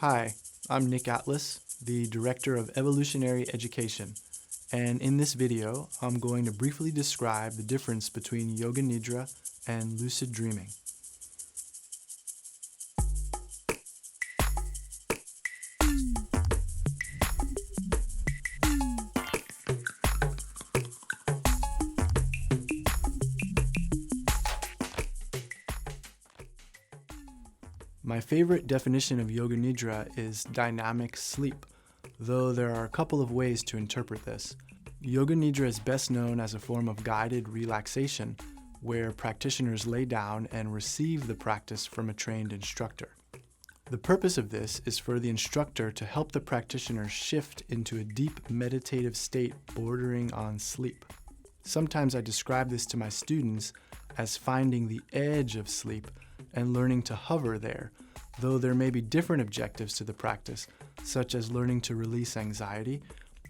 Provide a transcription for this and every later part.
Hi, I'm Nick Atlas, the Director of Evolutionary Education, and in this video, I'm going to briefly describe the difference between Yoga Nidra and Lucid Dreaming. My favorite definition of Yoga Nidra is dynamic sleep, though there are a couple of ways to interpret this. Yoga Nidra is best known as a form of guided relaxation, where practitioners lay down and receive the practice from a trained instructor. The purpose of this is for the instructor to help the practitioner shift into a deep meditative state bordering on sleep. Sometimes I describe this to my students as finding the edge of sleep and learning to hover there, though there may be different objectives to the practice, such as learning to release anxiety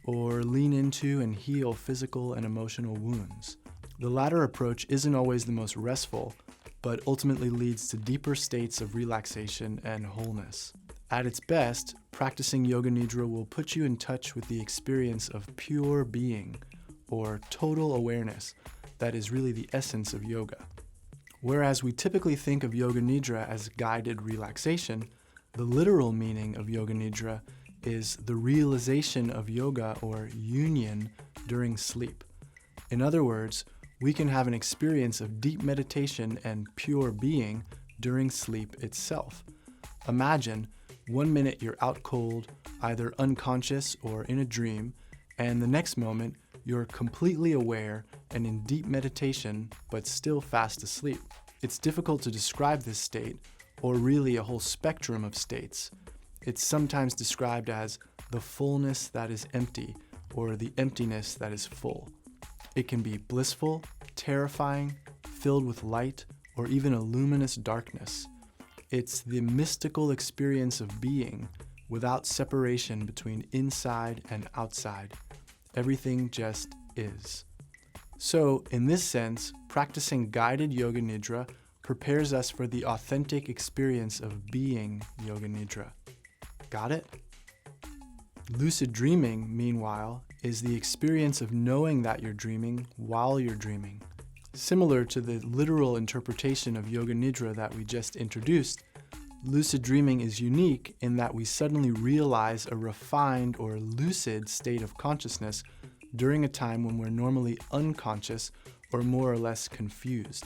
or lean into and heal physical and emotional wounds. The latter approach isn't always the most restful, but ultimately leads to deeper states of relaxation and wholeness. At its best, practicing Yoga Nidra will put you in touch with the experience of pure being, or total awareness, that is really the essence of yoga. Whereas we typically think of Yoga Nidra as guided relaxation, the literal meaning of Yoga Nidra is the realization of yoga or union during sleep. In other words, we can have an experience of deep meditation and pure being during sleep itself. Imagine 1 minute you're out cold, either unconscious or in a dream, and the next moment you're completely aware and in deep meditation, but still fast asleep. It's difficult to describe this state, or really a whole spectrum of states. It's sometimes described as the fullness that is empty, or the emptiness that is full. It can be blissful, terrifying, filled with light, or even a luminous darkness. It's the mystical experience of being without separation between inside and outside. Everything just is. So, in this sense, practicing guided Yoga Nidra prepares us for the authentic experience of being Yoga Nidra. Got it? Lucid dreaming, meanwhile, is the experience of knowing that you're dreaming while you're dreaming. Similar to the literal interpretation of Yoga Nidra that we just introduced, lucid dreaming is unique in that we suddenly realize a refined or lucid state of consciousness during a time when we're normally unconscious or more or less confused.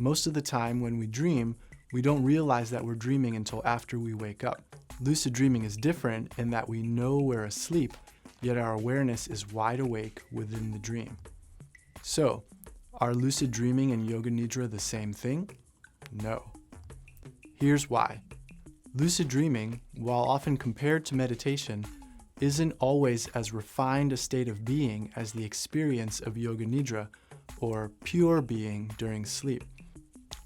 Most of the time when we dream, we don't realize that we're dreaming until after we wake up. Lucid dreaming is different in that we know we're asleep, yet our awareness is wide awake within the dream. So, are lucid dreaming and Yoga Nidra the same thing? No. Here's why. Lucid dreaming, while often compared to meditation, isn't always as refined a state of being as the experience of Yoga Nidra, or pure being during sleep.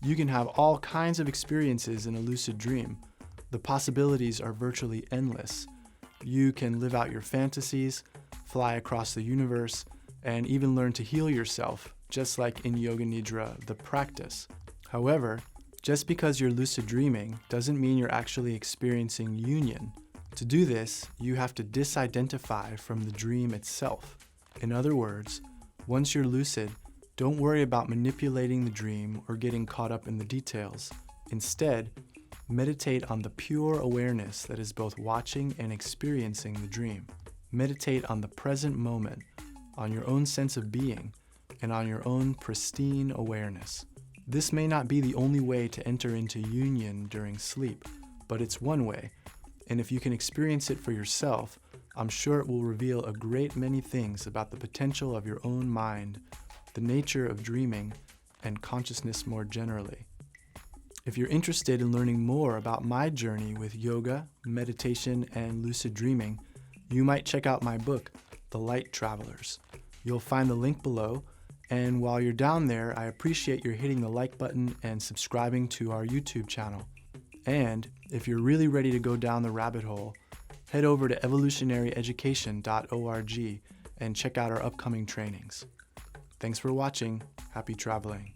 You can have all kinds of experiences in a lucid dream. The possibilities are virtually endless. You can live out your fantasies, fly across the universe, and even learn to heal yourself, just like in Yoga Nidra, the practice. However, just because you're lucid dreaming doesn't mean you're actually experiencing union. To do this, you have to disidentify from the dream itself. In other words, once you're lucid, don't worry about manipulating the dream or getting caught up in the details. Instead, meditate on the pure awareness that is both watching and experiencing the dream. Meditate on the present moment, on your own sense of being, and on your own pristine awareness. This may not be the only way to enter into union during sleep, but it's one way. And if you can experience it for yourself, I'm sure it will reveal a great many things about the potential of your own mind, the nature of dreaming, and consciousness more generally. If you're interested in learning more about my journey with yoga, meditation, and lucid dreaming, you might check out my book, The Light Travelers. You'll find the link below, and while you're down there, I appreciate your hitting the like button and subscribing to our YouTube channel. And if you're really ready to go down the rabbit hole, head over to evolutionaryeducation.org and check out our upcoming trainings. Thanks for watching. Happy traveling.